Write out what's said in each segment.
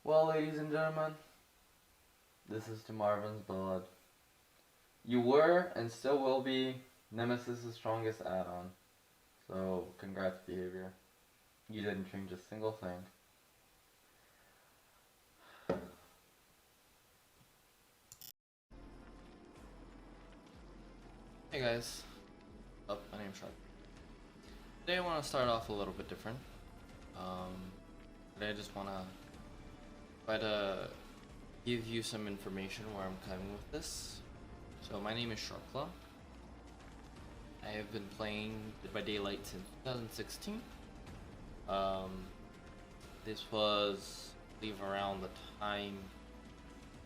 Well, ladies and gentlemen, this is to Marvin's blood. You were and still will be Nemesis' strongest add-on. So, congrats, behavior. You didn't change a single thing. Hey guys, my name's Sharp. Today I want to start off a little bit different. Today I just want to try to give you some information where I'm coming with this. So my name is Sharpclaw. I have been playing Dead by Daylight since 2016. This was, I believe, around the time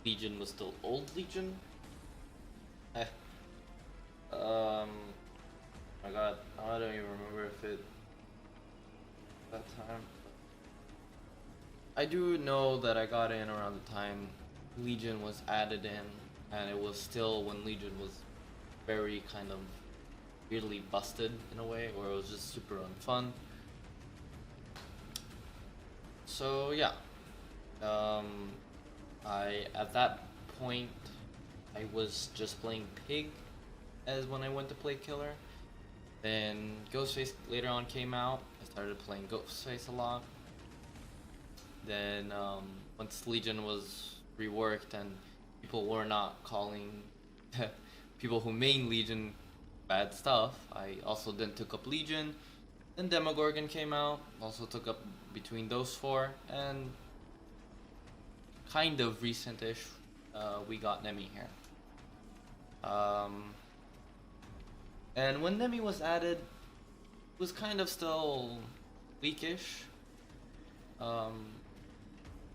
Legion was still old Legion. My god, I don't even remember if it that time. I do know that I got in around the time Legion was added in, and it was still when Legion was very kind of weirdly busted in a way, or it was just super unfun. So yeah, I at that point I was just playing Pig as when I went to play Killer. Then Ghostface later on came out. I started playing Ghostface a lot. Then once Legion was reworked and people were not calling people who main Legion bad stuff, I also then took up Legion. Then Demogorgon came out, also took up between those four, and kind of recent-ish, we got Nemmy here. And when Nemmy was added, it was kind of still weakish.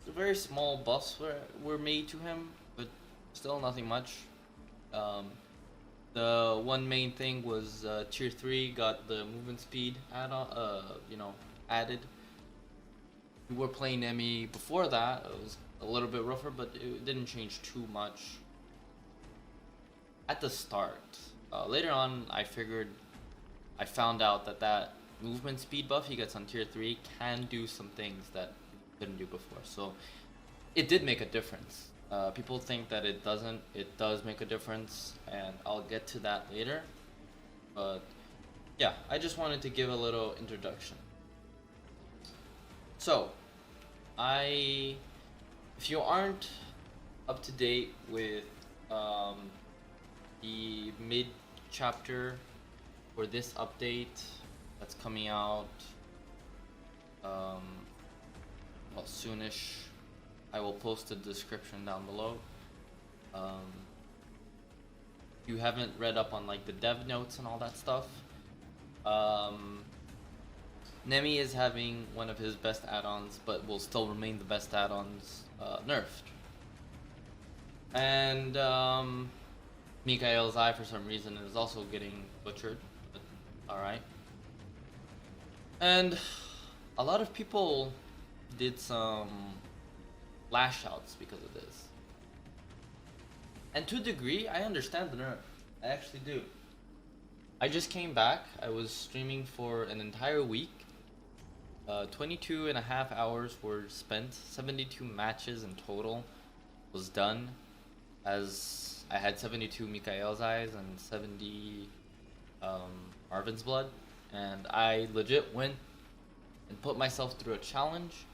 Very small buffs were made to him, but still nothing much. The one main thing was tier 3 got the movement speed added. We were playing Nemmy before that. It was a little bit rougher, but it didn't change too much at the start. Later on, I found out that movement speed buff he gets on tier 3 can do some things that he couldn't do before. So it did make a difference. People think that it doesn't. It does make a difference, and I'll get to that later. But yeah, I just wanted to give a little introduction. So, if you aren't up to date with the mid chapter for this update that's coming out well, soonish, I will post the description down below. If you haven't read up on like the dev notes and all that stuff, Nemmy is having one of his best add-ons, but will still remain the best add-ons nerfed. And Mikael's eye, for some reason, is also getting butchered, but alright. And a lot of people did some lash outs because of this. And to a degree, I understand the nerf. I actually do. I just came back. I was streaming for an entire week. 22 and a half hours were spent. 72 matches in total was done, as I had 72 Mikael's eyes and 70 Marvin's blood. And I legit went and put myself through a challenge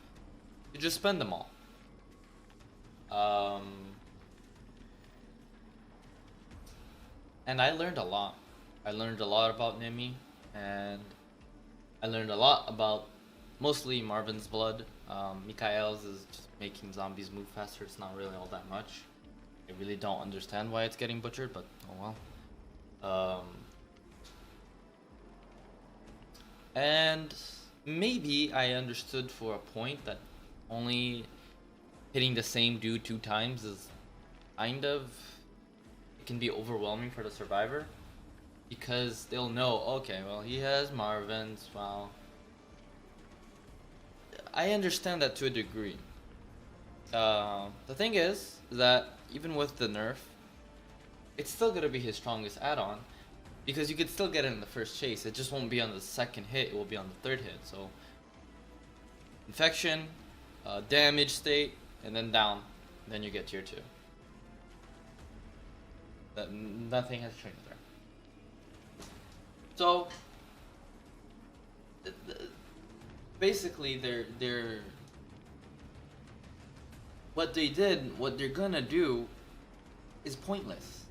to just spend them all. And I learned a lot. I learned a lot about Nemmy, and I learned a lot about mostly Marvin's blood. Mikael's is just making zombies move faster. It's not really all that much. I really don't understand why it's getting butchered, but oh well. And maybe I understood for a point that only hitting the same dude 2 times is kind of, it can be overwhelming for the survivor, because they'll know, okay, well, he has Marvin's, well, I understand that to a degree. The thing is that even with the nerf, it's still gonna be his strongest add-on, because you could still get it in the first chase. It just won't be on the second hit, it will be on the third hit. So infection, damage state, and then down, then you get tier 2. Nothing has changed there. So basically they're what they're gonna do is pointless.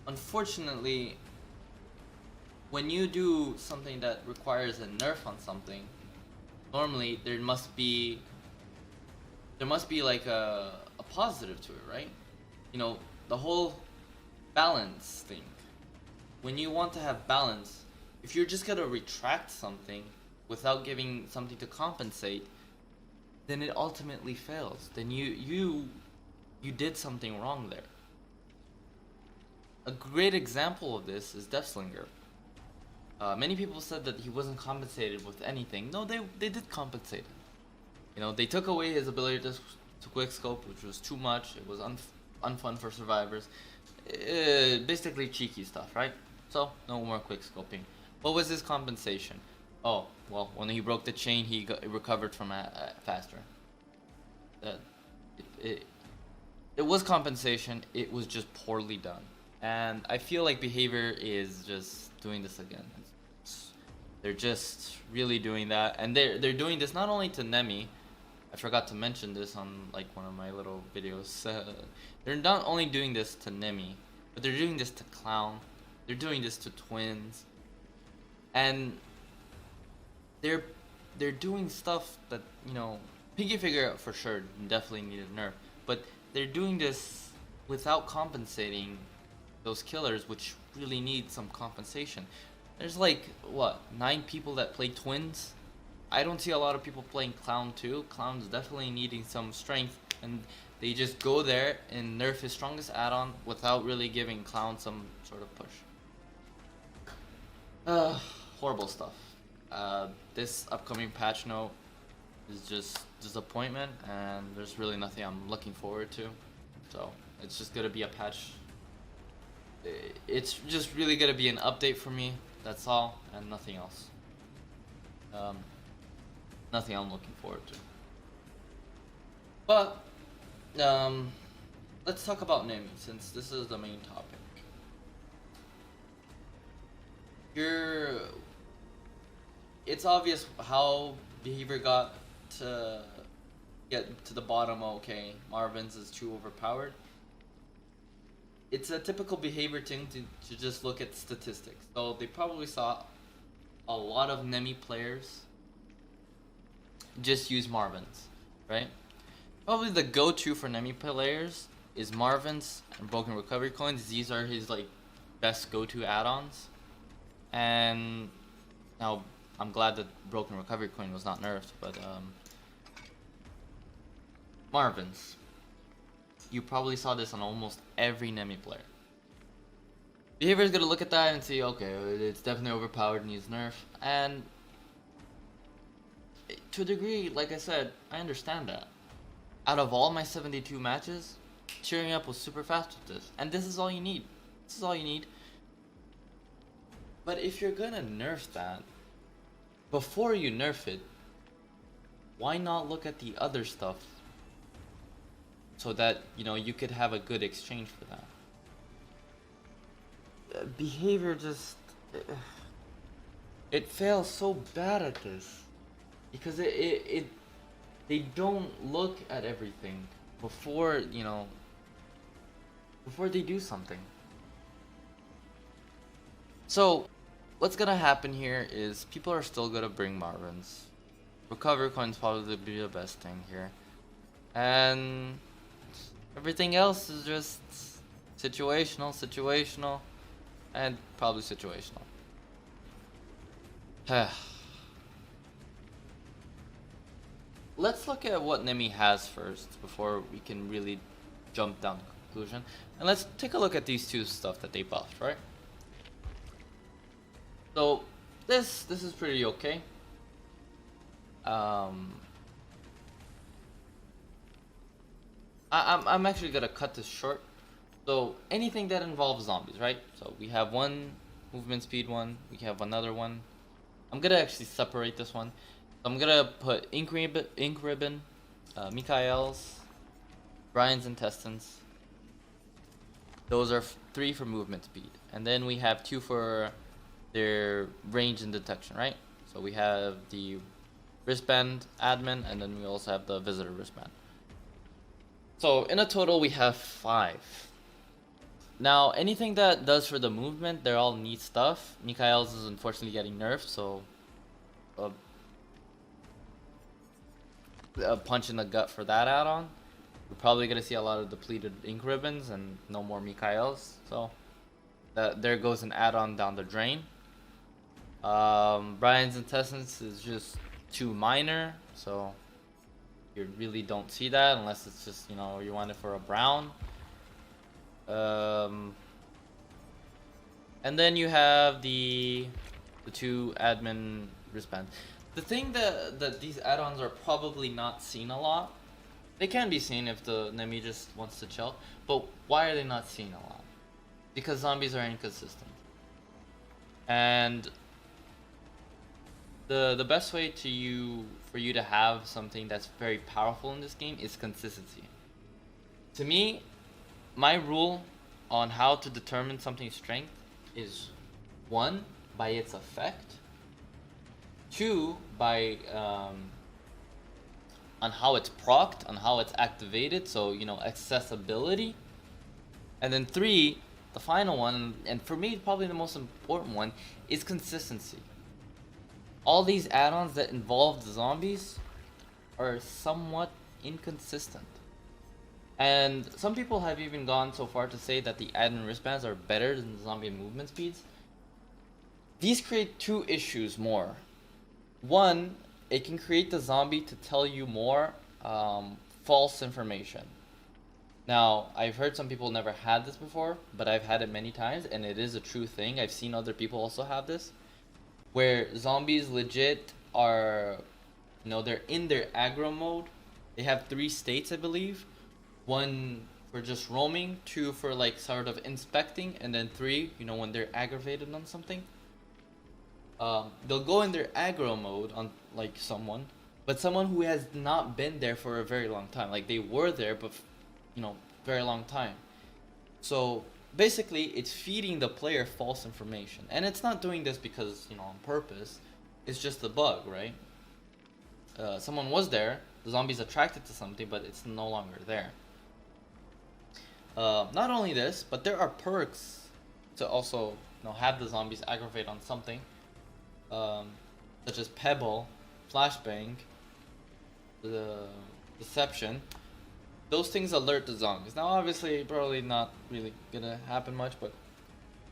Unfortunately, when you do something that requires a nerf on something, normally there must be like a positive to it, right? You know, the whole balance thing. When you want to have balance, if you're just gonna retract something without giving something to compensate, then it ultimately fails. Then you did something wrong there. A great example of this is Deathslinger. Many people said that he wasn't compensated with anything. No, they did compensate him. You know, they took away his ability to quickscope, which was too much. It was unfun for survivors. Basically cheeky stuff, right? So, no more quickscoping. What was his compensation? Oh, well, when he broke the chain, he recovered from faster. It was compensation, it was just poorly done. And I feel like Behavior is just doing this again. They're just really doing that. And they're doing this not only to Nemmy. I forgot to mention this on like one of my little videos. They're not only doing this to Nemmy, but they're doing this to Clown. They're doing this to Twins. And they're doing stuff that, you know, Piggy figure for sure definitely needed nerf, but they're doing this without compensating those killers, which really need some compensation. There's like what, 9 people that play Twins. I don't see a lot of people playing Clown too. Clown's definitely needing some strength, and they just go there and nerf his strongest add-on without really giving Clown some sort of push. Horrible stuff. This upcoming patch note is just disappointment, and there's really nothing I'm looking forward to. So it's just gonna be a patch. It's just really gonna be an update for me. That's all, and nothing else. Nothing I'm looking forward to. But let's talk about Nemmy, since this is the main topic. It's obvious how Behavior got to get to the bottom. Okay, Marvin's is too overpowered. It's a typical Behavior thing to just look at statistics. So they probably saw a lot of Nemmy players just use Marvin's, right? Probably the go-to for Nemmy players is Marvin's and Broken Recovery Coins. These are his like best go-to add-ons. And now I'm glad that Broken Recovery Coin was not nerfed, but Marvin's. You probably saw this on almost every Nemmy player. Behavior is gonna look at that and see, okay, it's definitely overpowered and needs nerf. And to a degree, like I said, I understand that. Out of all my 72 matches, cheering up was super fast with this. And this is all you need. This is all you need. But if you're gonna nerf that, before you nerf it, why not look at the other stuff so that, you know, you could have a good exchange for that? Behavior just... it fails so bad at this. Because they don't look at everything before, you know, before they do something. So, what's gonna happen here is people are still gonna bring Marvin's. Recovery Coin's probably be the best thing here. And everything else is just situational, and probably situational. Let's look at what Nemmy has first before we can really jump down to conclusion. And let's take a look at these two stuff that they buffed, right? So this is pretty okay. I'm actually gonna cut this short. So anything that involves zombies, right? So we have one movement speed one, we have another one. I'm gonna actually separate this one. I'm gonna put ink ribbon Mikael's, Brian's intestines. Those are 3 for movement speed, and then we have 2 for their range and detection, right? So we have the wristband admin, and then we also have the visitor wristband. So in a total, we have 5. Now, anything that does for the movement, they're all neat stuff. Mikael's is unfortunately getting nerfed, so a punch in the gut for that add-on. We're probably gonna see a lot of depleted ink ribbons and no more Mikael's. So there goes an add-on down the drain. Brian's intestines is just too minor, so you really don't see that unless it's just, you know, you want it for a brown. And then you have the 2 admin wristbands. The thing that these add-ons are probably not seen a lot. They can be seen if the Nemmy just wants to chill, but why are they not seen a lot? Because zombies are inconsistent. And the best way for you to have something that's very powerful in this game is consistency. To me, my rule on how to determine something's strength is 1, by its effect, 2, by on how it's procced, on how it's activated, so, you know, accessibility, and then 3, the final one, and for me probably the most important one, is consistency. All these add-ons that involve the zombies are somewhat inconsistent. And some people have even gone so far to say that the admin wristbands are better than the zombie movement speeds. These create 2 issues more. 1, it can create the zombie to tell you more false information. Now, I've heard some people never had this before, but I've had it many times, and it is a true thing. I've seen other people also have this, where zombies legit are, you know, they're in their aggro mode. They have 3 states, I believe. 1 for just roaming, 2 for like sort of inspecting, and then 3, you know, when they're aggravated on something. They'll go in their aggro mode on like someone, but someone who has not been there for a very long time. Like they were there, but you know, very long time. So basically, it's feeding the player false information, and it's not doing this because, you know, on purpose. It's just a bug, right? Someone was there, the zombie's attracted to something, but it's no longer there. Not only this, but there are perks to also, you know, have the zombies aggravate on something. Such as Pebble, Flashbang, the Deception. Those things alert the zombies. Now, obviously, probably not really gonna happen much, but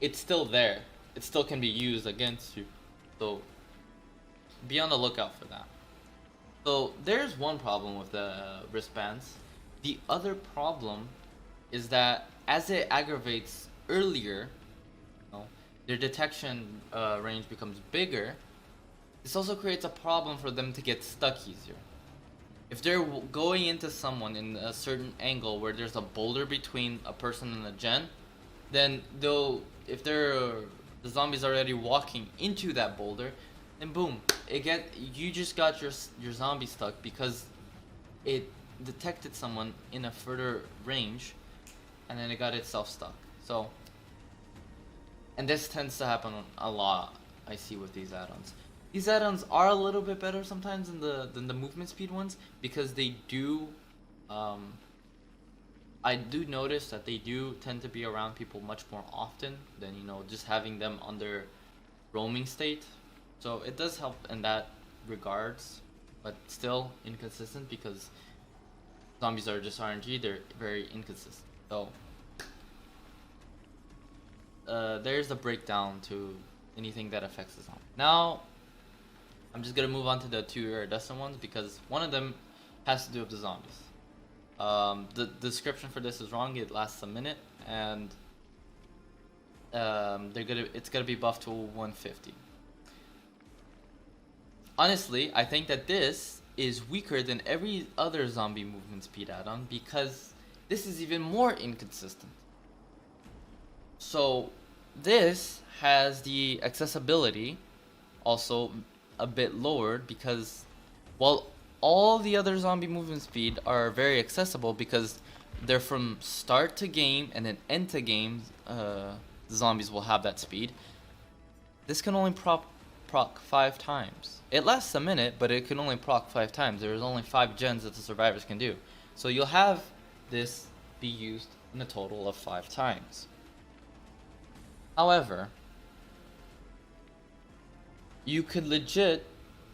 it's still there. It still can be used against you. So, be on the lookout for that. So, there's one problem with the wristbands. The other problem is that as it aggravates earlier, their detection range becomes bigger. This also creates a problem for them to get stuck easier. If they're going into someone in a certain angle where there's a boulder between a person and a gen, then if the zombie's already walking into that boulder, then boom, you just got your zombie stuck because it detected someone in a further range, and then it got itself stuck. So. And this tends to happen a lot, I see, with these add-ons. These add-ons are a little bit better sometimes than the movement speed ones, because they do, I do notice that they do tend to be around people much more often than, you know, just having them under roaming state. So it does help in that regards, but still inconsistent because zombies are just RNG, they're very inconsistent. So there's a breakdown to anything that affects the zombie. Now, I'm just gonna move on to the 2 iridescent ones because one of them has to do with the zombies. The description for this is wrong. It lasts a minute, and it's gonna be buffed to 150. Honestly, I think that this is weaker than every other zombie movement speed add-on because this is even more inconsistent. So this has the accessibility also a bit lowered because while all the other zombie movement speed are very accessible because they're from start to game and then end to game. Zombies will have that speed. This can only proc 5 times. It lasts a minute, but it can only proc 5 times. There's only 5 gens that the survivors can do. So you'll have this be used in a total of 5 times. However, you could legit,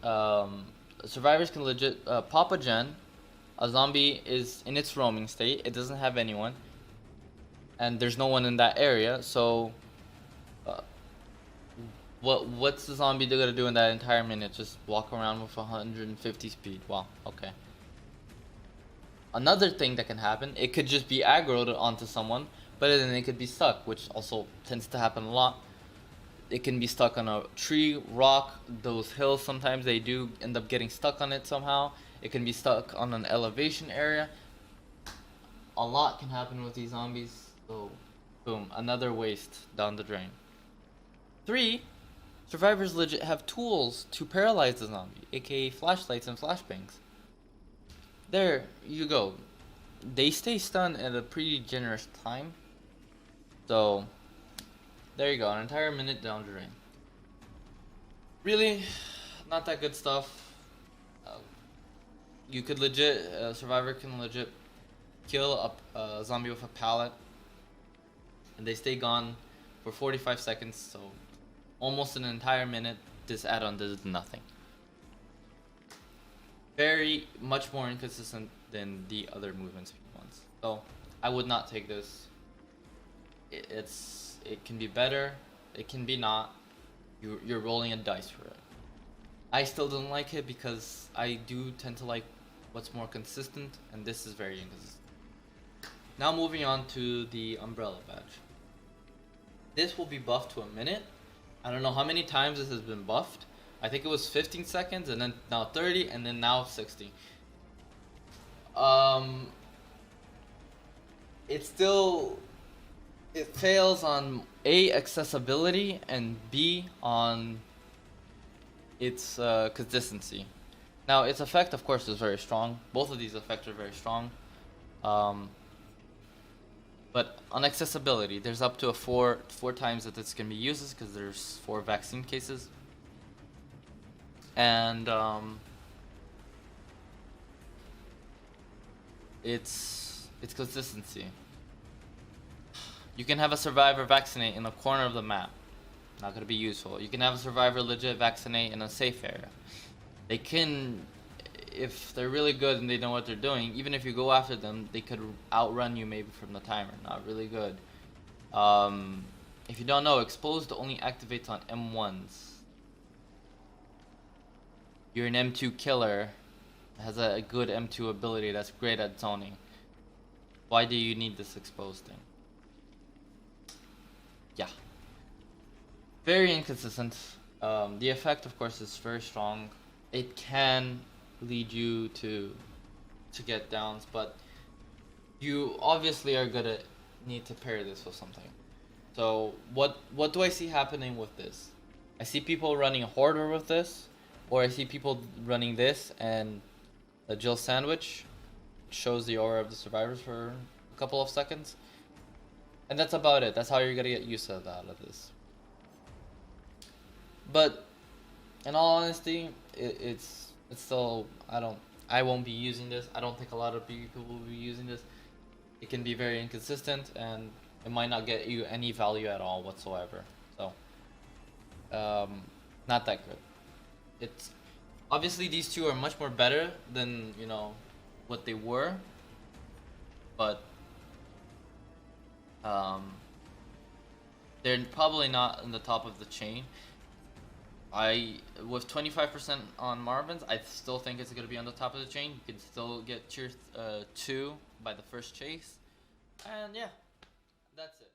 survivors can legit pop a gen. A zombie is in its roaming state. It doesn't have anyone, and there's no one in that area. So, what's the zombie gonna do in that entire minute? Just walk around with 150 speed. Wow. Okay. Another thing that can happen, it could just be aggroed onto someone, but then it could be stuck, which also tends to happen a lot. It can be stuck on a tree, rock, those hills. Sometimes they do end up getting stuck on it somehow. It can be stuck on an elevation area. A lot can happen with these zombies. So, boom, another waste down the drain. 3, survivors legit have tools to paralyze the zombie, aka flashlights and flashbangs. There you go. They stay stunned at a pretty generous time. So, there you go, an entire minute down the drain. Really, not that good stuff. You could legit, a survivor can legit kill a zombie with a pallet, and they stay gone for 45 seconds, so almost an entire minute. This add-on does nothing. Very much more inconsistent than the other movement speed ones. So I would not take this. It can be better, it can be not. You're rolling a dice for it. I still don't like it because I do tend to like what's more consistent, and this is very inconsistent. Now moving on to the umbrella badge. This will be buffed to a minute. I don't know how many times this has been buffed. I think it was 15 seconds, and then now 30, and then now 60. It fails on A, accessibility, and B, on its consistency. Now, its effect, of course, is very strong. Both of these effects are very strong. But on accessibility, there's up to a four times that this can be used because there's 4 vaccine cases. And its consistency. You can have a survivor vaccinate in a corner of the map. Not gonna be useful. You can have a survivor legit vaccinate in a safe area. They can, if they're really good and they know what they're doing, even if you go after them, they could outrun you maybe from the timer. Not really good. If you don't know, exposed only activates on M1s. You're an M2 killer, has a good M2 ability that's great at zoning. Why do you need this exposed thing? Yeah. Very inconsistent. The effect, of course, is very strong. It can lead you to get downs, but you obviously are gonna need to pair this with something. So what do I see happening with this? I see people running Hoarder with this, or I see people running this and a Jill Sandwich, which shows the aura of the survivors for a couple of seconds. And that's about it. That's how you're gonna get used to that out of this. But in all honesty, it's still, I won't be using this. I don't think a lot of people will be using this. It can be very inconsistent, and it might not get you any value at all whatsoever. So, not that good. It's obviously these two are much more better than what they were, but they're probably not in the top of the chain. With 25% on Marvin's, I still think it's going to be on the top of the chain. You can still get tier 2 by the first chase. And yeah, that's it.